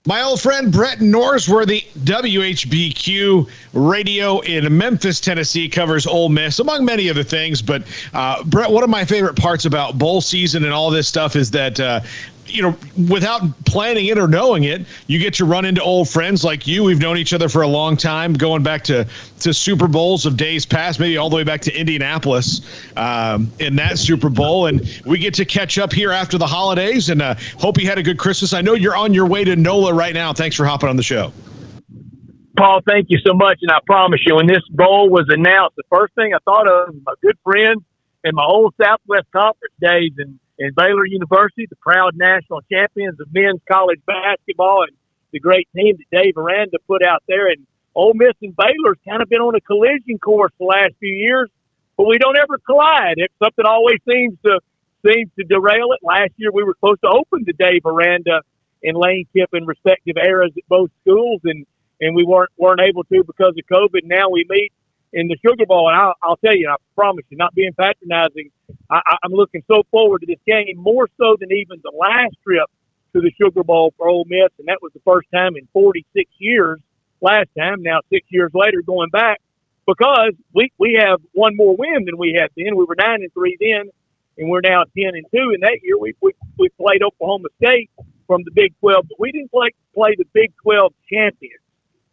My old friend Brett Norsworthy, WHBQ Radio in Memphis, Tennessee, covers Ole Miss, among many other things. But, Brett, one of my favorite parts about bowl season and all this stuff is that, without planning it or knowing it, you get to run into old friends like you. We've known each other for a long time, going back to Super Bowls of days past, maybe all the way back to Indianapolis in that Super Bowl. And we get to catch up here after the holidays, and hope you had a good Christmas. I know you're on your way to NOLA right now. Thanks for hopping on the show. Paul, thank you so much. And I promise you, when this bowl was announced, the first thing I thought of was my good friends and my old Southwest Conference days and Baylor University, the proud national champions of men's college basketball, and the great team that Dave Aranda put out there. And Ole Miss and Baylor's kind of been on a collision course the last few years, but we don't ever collide. Something always seems to derail it. Last year we were supposed to open the Dave Aranda and Lane Kiffin respective eras at both schools, and we weren't able to because of COVID. Now we meet in the Sugar Bowl, and I'll tell you, I promise you, not being patronizing, I'm looking so forward to this game, more so than even the last trip to the Sugar Bowl for Ole Miss, and that was the first time in 46 years last time, now 6 years later going back, because we have one more win than we had then. We were 9-3 then, and we're now 10-2, and that year we played Oklahoma State from the Big 12, but we didn't play the Big 12 champions.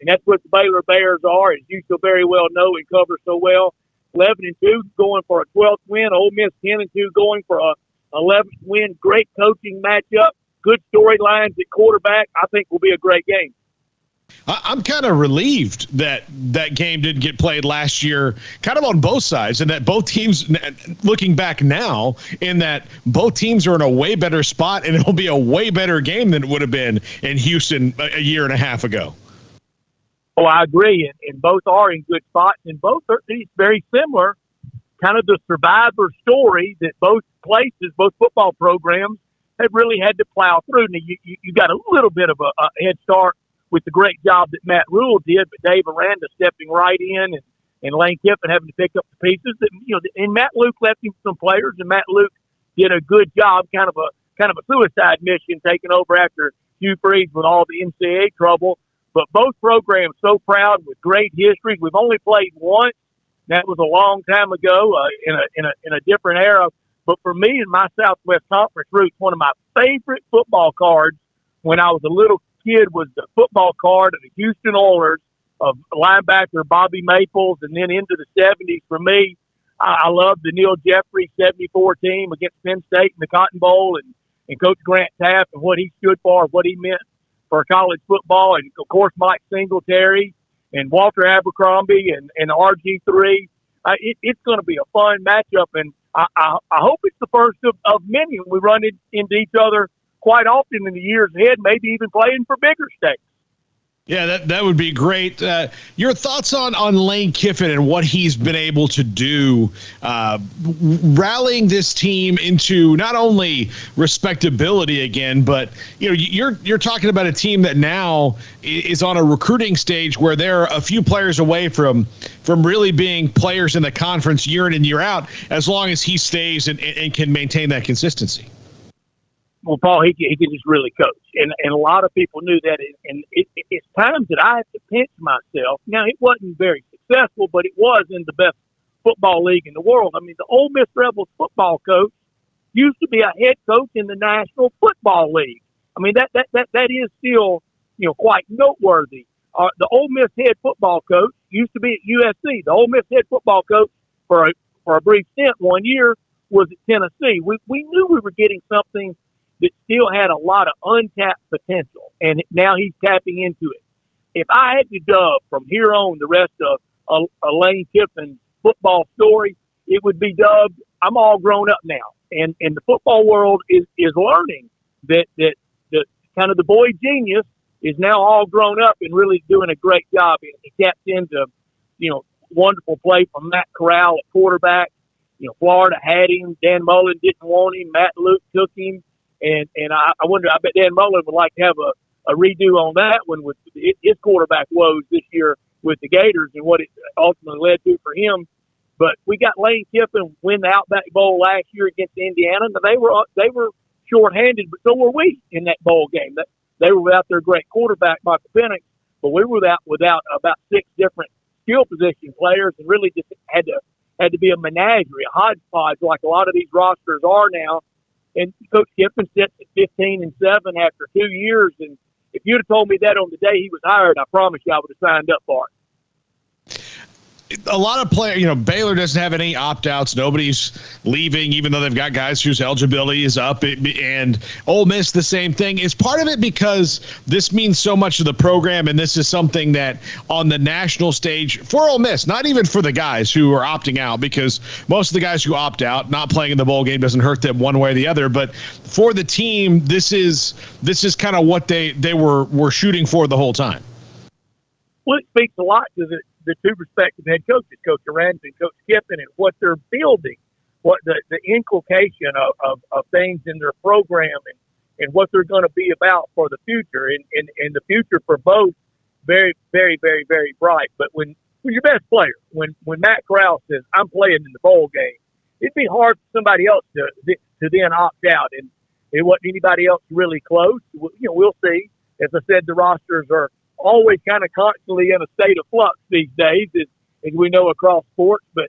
And that's what the Baylor Bears are, as you so very well know and cover so well. 11-2 going for a 12th win. Ole Miss 10-2 going for a 11th win. Great coaching matchup. Good storylines at quarterback. I think will be a great game. I'm kind of relieved that game didn't get played last year, kind of on both sides, and that both teams, looking back now, in that both teams are in a way better spot, and it'll be a way better game than it would have been in Houston a year and a half ago. Oh, I agree, and both are in good spots, and both are very similar, kind of the survivor story that both places, both football programs, have really had to plow through. Now, you got a little bit of a head start with the great job that Matt Rule did, but Dave Aranda stepping right in and Lane Kiffin having to pick up the pieces. And Matt Luke left him some players, and Matt Luke did a good job, kind of a suicide mission, taking over after Hugh Freeze with all the NCAA trouble. But both programs so proud with great history. We've only played once. That was a long time ago in a different era. But for me in my Southwest Conference roots, one of my favorite football cards when I was a little kid was the football card of the Houston Oilers of linebacker Bobby Maples, and then into the 70s. For me, I love the Neil Jeffrey 74 team against Penn State in the Cotton Bowl, and Coach Grant Taft and what he stood for, what he meant for college football, and of course Mike Singletary and Walter Abercrombie and RG3. It's going to be a fun matchup, and I hope it's the first of many. We run into each other quite often in the years ahead, maybe even playing for bigger stakes. Yeah, that would be great. Your thoughts on Lane Kiffin and what he's been able to do, rallying this team into not only respectability again, but you're talking about a team that now is on a recruiting stage where they're a few players away from really being players in the conference year in and year out, as long as he stays and can maintain that consistency. Well, Paul, he can just really coach, and a lot of people knew that. And it's times that I have to pinch myself. Now, it wasn't very successful, but it was in the best football league in the world. I mean, the Ole Miss Rebels football coach used to be a head coach in the National Football League. I mean, that is still quite noteworthy. The Ole Miss head football coach used to be at USC. The Ole Miss head football coach for a brief stint 1 year was at Tennessee. We knew we were getting something that still had a lot of untapped potential, and now he's tapping into it. If I had to dub from here on the rest of Lane Kiffin's football story, it would be dubbed, I'm all grown up now. And the football world is learning that the kind of the boy genius is now all grown up and really doing a great job. He tapped into, wonderful play from Matt Corral at quarterback. Florida had him. Dan Mullen didn't want him. Matt Luke took him. And I wonder, I bet Dan Mullen would like to have a redo on that one with his quarterback woes this year with the Gators and what it ultimately led to for him. But we got Lane Kiffin win the Outback Bowl last year against Indiana. Now, they were shorthanded, but so were we in that bowl game. They were without their great quarterback, Michael Penix, but we were without about 6 different skill position players, and really just had to be a menagerie, a hodgepodge, like a lot of these rosters are now. And Coach Kiffin sits at 15-7 after 2 years, and if you'd have told me that on the day he was hired, I promise you I would have signed up for it. A lot of players, Baylor doesn't have any opt-outs. Nobody's leaving, even though they've got guys whose eligibility is up. And Ole Miss, the same thing. Is part of it because this means so much to the program, and this is something that on the national stage for Ole Miss, not even for the guys who are opting out, because most of the guys who opt out, not playing in the bowl game doesn't hurt them one way or the other. But for the team, this is kind of what they were shooting for the whole time. Well, it speaks a lot to the two respective head coaches, Coach Aranda and Coach Kiffin, and what they're building, what the inculcation of things in their program and what they're going to be about for the future. And the future for both, very, very, very, very bright. But when your best player, when Matt Corral says, I'm playing in the bowl game, it'd be hard for somebody else to then opt out. And it wasn't anybody else really close. We'll see. As I said, the rosters are always kind of constantly in a state of flux these days, as we know across sports. But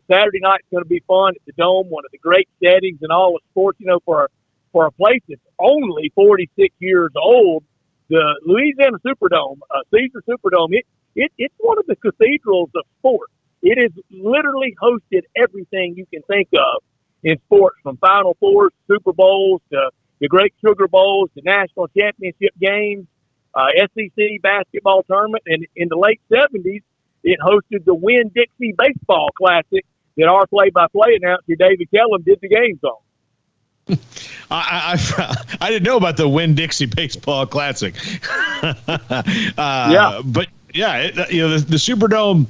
Saturday night's going to be fun at the Dome, one of the great settings in all of sports. For a place that's only 46 years old, the Louisiana Superdome, Caesar Superdome, it's one of the cathedrals of sports. It has literally hosted everything you can think of in sports, from Final Fours, Super Bowls, to the Great Sugar Bowls, to national championship games, SEC basketball tournament, and in the late 70s, it hosted the Winn-Dixie Baseball Classic that our play-by-play announcer, David Kellum, did the games on. I didn't know about the Winn-Dixie Baseball Classic. Yeah. But yeah, the Superdome,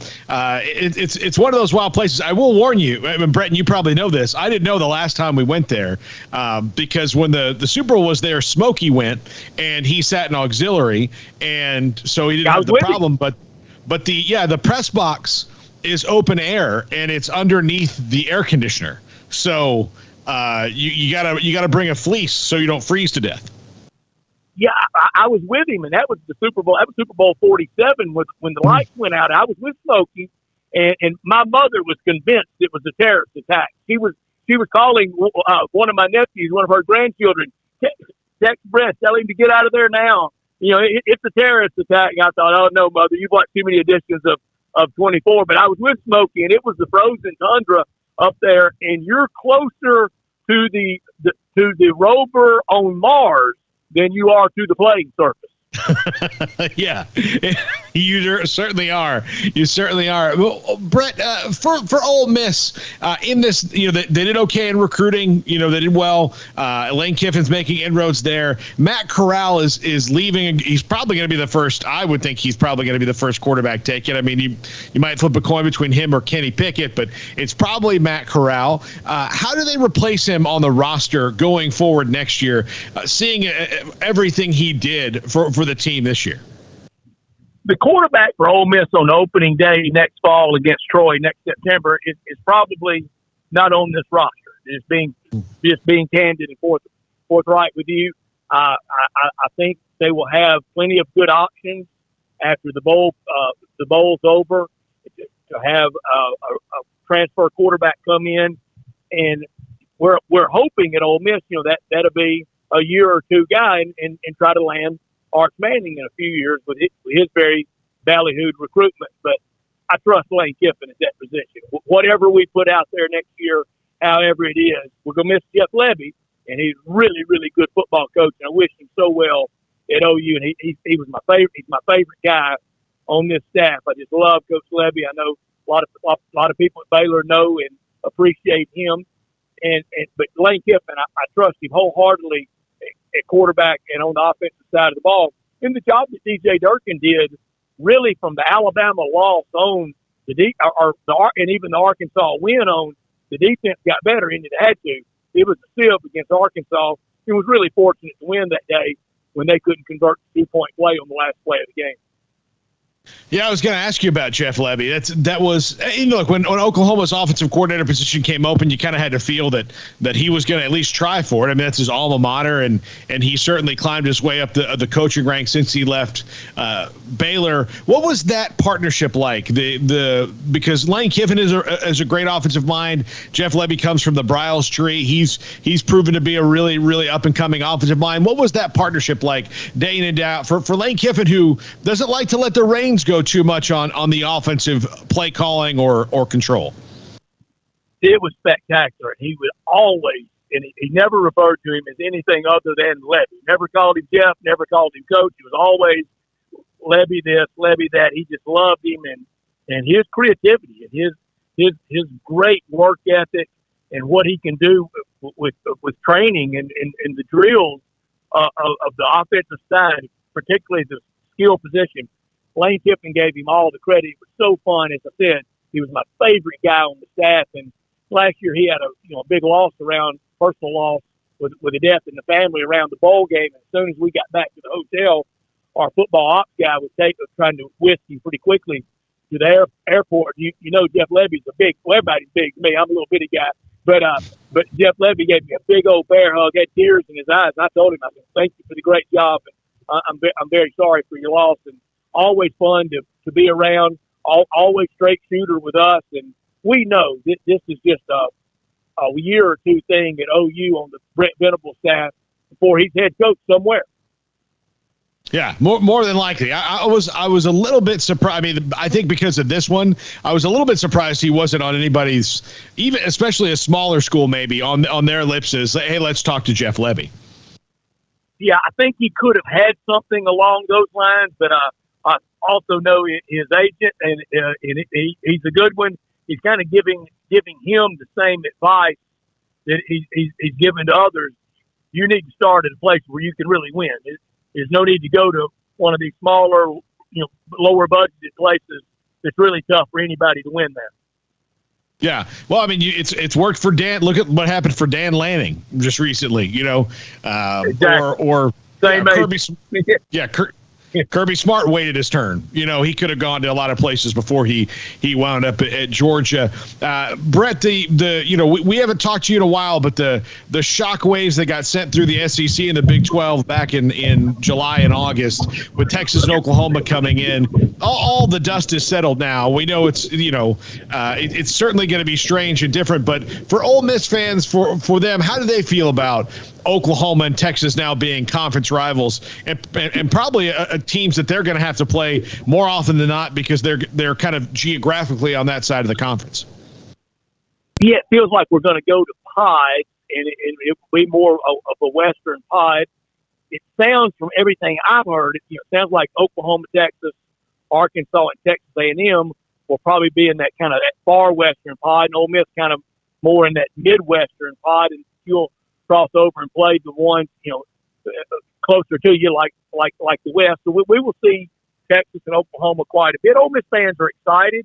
it's one of those wild places. I will warn you, I mean, Brett, and you probably know this. I didn't know the last time we went there because when the Super Bowl was there, Smokey went, and he sat in auxiliary, and so he didn't have the problem. But the press box is open air, and it's underneath the air conditioner. So you gotta bring a fleece so you don't freeze to death. Yeah, I was with him, and that was the Super Bowl. That was Super Bowl 47 when the lights went out. I was with Smokey, and my mother was convinced it was a terrorist attack. She was calling one of my nephews, one of her grandchildren, text Brett, tell him to get out of there now. It's a terrorist attack. And I thought, oh no, Mother, you've watched too many editions of 24. But I was with Smokey, and it was the frozen tundra up there, and you're closer to the rover on Mars than you are to the playing surface. Yeah, you certainly are. You certainly are. Well, Brett, for Ole Miss, in this, they did okay in recruiting. They did well. Lane Kiffin's making inroads there. Matt Corral is leaving. He's probably going to be the first. I would think he's probably going to be the first quarterback taken. I mean, you might flip a coin between him or Kenny Pickett, but it's probably Matt Corral. How do they replace him on the roster going forward next year? Seeing everything he did for the team this year. The quarterback for Ole Miss on opening day next fall against Troy next September is probably not on this roster. Just being candid and forthright with you, I think they will have plenty of good options after the bowl's over to have a transfer quarterback come in, and we're hoping at Ole Miss, that'll be a year or two guy and try to land Arch Manning in a few years with his very ballyhooed recruitment. But I trust Lane Kiffin at that position. Whatever we put out there next year, however it is, we're going to miss Jeff Levy, and he's really, really good football coach, and I wish him so well at OU. And he was my favorite. He's my favorite guy on this staff. I just love Coach Levy. I know a lot of people at Baylor know and appreciate him. But Lane Kiffin, I trust him wholeheartedly at quarterback and on the offensive side of the ball. And the job that DJ Durkin did, really from the Alabama loss on and even the Arkansas win on, the defense got better, and it had to. It was a sieve against Arkansas. It was really fortunate to win that day when they couldn't convert the 2-point play on the last play of the game. Yeah, I was going to ask you about Jeff Lebby. That was, look, when Oklahoma's offensive coordinator position came open, you kind of had to feel that he was going to at least try for it. I mean, that's his alma mater, and he certainly climbed his way up the coaching ranks since he left Baylor. What was that partnership like? Because Lane Kiffin is a great offensive mind. Jeff Lebby comes from the Bryles tree. He's proven to be a really, really up and coming offensive mind. What was that partnership like day in and day out for Lane Kiffin, who doesn't like to let the reins go too much on the offensive play calling or control? It was spectacular. He would always, and he never referred to him as anything other than Lebby. Never called him Jeff, never called him coach. He was always Lebby this, Lebby that. He just loved him, and his creativity and his great work ethic and what he can do with training and the drills of the offensive side, particularly the skill position. Lane Kiffin gave him all the credit. It was so fun. As I said, he was my favorite guy on the staff. And last year he had a big loss around personal loss with a death in the family around the bowl game. And as soon as we got back to the hotel, our football ops guy was trying to whisk him pretty quickly to the airport. You know, Jeff Lebby's everybody's big to me. I'm a little bitty guy. But Jeff Lebby gave me a big old bear hug, had tears in his eyes. And I told him, I said, thank you for the great job. And I'm very sorry for your loss. And always fun to be around, always straight shooter with us. And we know this is just a year or two thing at OU on the Brent Venables staff before he's head coach somewhere. Yeah, more than likely. I was a little bit surprised. I mean, I think because of this one, I was a little bit surprised he wasn't on anybody's, even especially a smaller school, maybe on their lips is, hey, let's talk to Jeff Lebby. Yeah, I think he could have had something along those lines, but I also know his agent, and he's a good one. He's kind of giving him the same advice that he's given to others. You need to start at a place where you can really win. There's no need to go to one of these smaller, lower budgeted places. It's really tough for anybody to win there. Yeah, well, I mean, it's worked for Dan. Look at what happened for Dan Lanning just recently. Exactly. or same Kirby. Yeah, Kirby Smart waited his turn. He could have gone to a lot of places before he wound up at Georgia. Brett, we haven't talked to you in a while, but the shockwaves that got sent through the SEC and the Big 12 back in July and August with Texas and Oklahoma coming in, all the dust is settled now. We know it's it's certainly going to be strange and different, but for Ole Miss fans, for them, how do they feel about Oklahoma and Texas now being conference rivals and probably teams that they're going to have to play more often than not because they're kind of geographically on that side of the conference? Yeah, it feels like we're going to go to Pied, and it will be more of a Western Pied. It sounds, from everything I've heard, it sounds like Oklahoma, Texas, Arkansas, and Texas A&M will probably be in that kind of that far Western Pied, and Ole Miss kind of more in that Midwestern Pied, and you'll cross over and play the ones closer to you, like the West. So we will see Texas and Oklahoma quite a bit. Ole Miss fans are excited.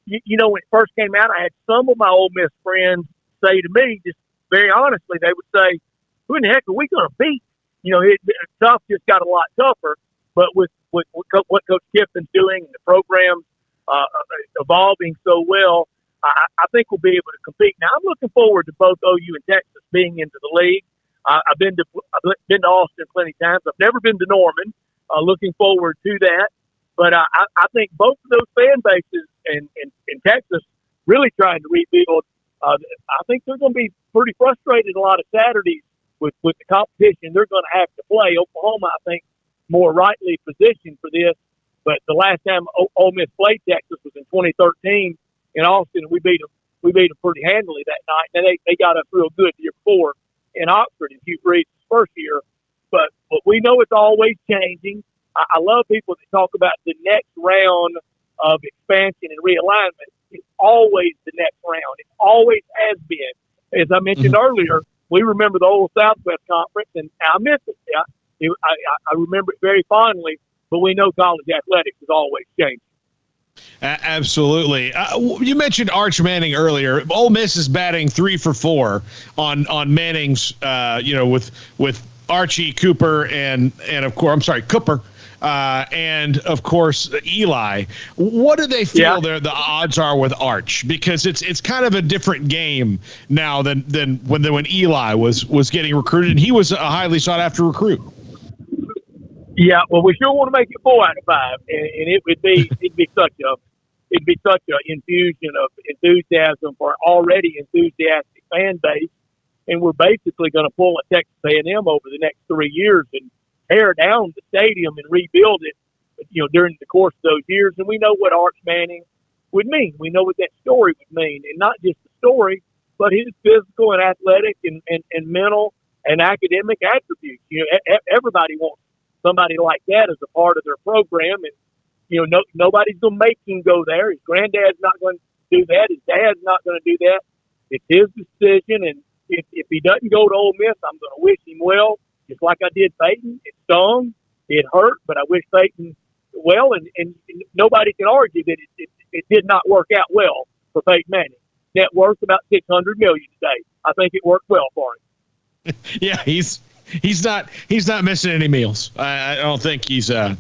When it first came out, I had some of my Ole Miss friends say to me, just very honestly, they would say, "Who in the heck are we going to beat?" Tough just got a lot tougher. But with what Coach Kiffin's doing and the program evolving so well, I think we'll be able to compete. Now, I'm looking forward to both OU and Texas being into the league. I've been to Austin plenty of times. I've never been to Norman. Looking forward to that. But I think both of those fan bases in Texas really trying to rebuild. I think they're going to be pretty frustrated a lot of Saturdays with the competition they're going to have to play. Oklahoma, I think, more rightly positioned for this. But the last time Ole Miss played Texas was in 2013 in Austin, and we beat them pretty handily that night. And they got us real good the year before in Oxford in Hugh Freeze's first year. But we know it's always changing. I love people that talk about the next round of expansion and realignment. It's always the next round. It always has been. As I mentioned earlier, we remember the old Southwest Conference, and I miss it. I remember it very fondly, but we know college athletics is always changing. Absolutely. You mentioned Arch Manning earlier. Ole Miss is batting 3 for 4 on Manning's, with Archie, Cooper, and of course, I'm sorry, Cooper, and of course Eli. What do they feel the odds are with Arch? Because it's kind of a different game now than when Eli was getting recruited, and he was a highly sought after recruit. Yeah, well, we sure want to make it 4 out of 5, and it'd be such a infusion of enthusiasm for already enthusiastic fan base, and we're basically going to pull a Texas A&M over the next 3 years and tear down the stadium and rebuild it, during the course of those years. And we know what Arch Manning would mean. We know what that story would mean, and not just the story, but his physical and athletic and mental and academic attributes. Everybody wants somebody like that as a part of their program, and nobody's going to make him go there. His granddad's not going to do that. His dad's not going to do that. It's his decision, and if he doesn't go to Ole Miss, I'm going to wish him well, just like I did Peyton. It stung, it hurt, but I wish Peyton well, and nobody can argue that it did not work out well for Peyton Manning. Net worth about $600 million today. I think it worked well for him. Yeah, he's not missing any meals. I don't think he's I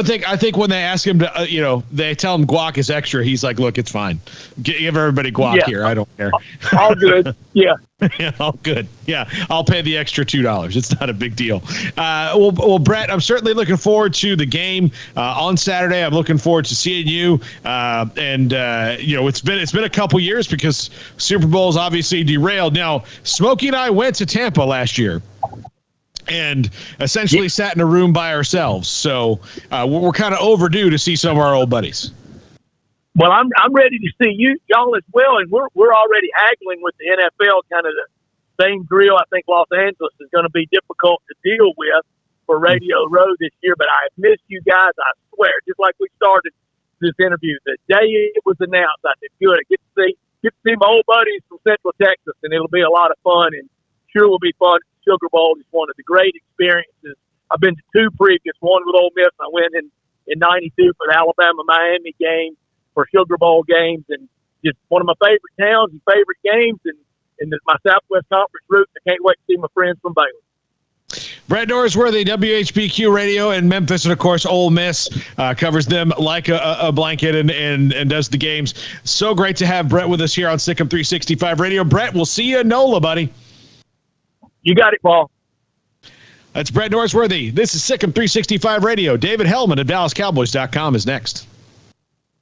think when they ask him to they tell him guac is extra, he's like, look, it's fine, give everybody guac here, I don't care. All good. Yeah. Yeah, all good. Yeah, I'll pay the extra $2. It's not a big deal. Well, Brett, I'm certainly looking forward to the game on Saturday. I'm looking forward to seeing you. It's been a couple years because Super Bowl's obviously derailed. Now, Smokey and I went to Tampa last year and essentially sat in a room by ourselves. So we're kind of overdue to see some of our old buddies. Well, I'm ready to see y'all as well, and we're already haggling with the NFL, kind of the same drill. I think Los Angeles is going to be difficult to deal with for Radio Row this year, but I have missed you guys, I swear. Just like we started this interview, the day it was announced, I said, good, I get to see my old buddies from Central Texas, and it'll be a lot of fun, and sure will be fun. Sugar Bowl is one of the great experiences. I've been to 2 previous, one with Ole Miss. I went in 92 for the Alabama-Miami game, for Sugar Bowl games, and just one of my favorite towns and favorite games, and my Southwest Conference roots. I can't wait to see my friends from Baylor. Brett Norsworthy, WHBQ Radio in Memphis, and of course Ole Miss covers them like a blanket and does the games. So great to have Brett with us here on Sikkim 365 Radio. Brett, we'll see you in NOLA, buddy. You got it, Paul. That's Brett Norsworthy. This is Sikkim 365 Radio. David Hellman of DallasCowboys.com is next.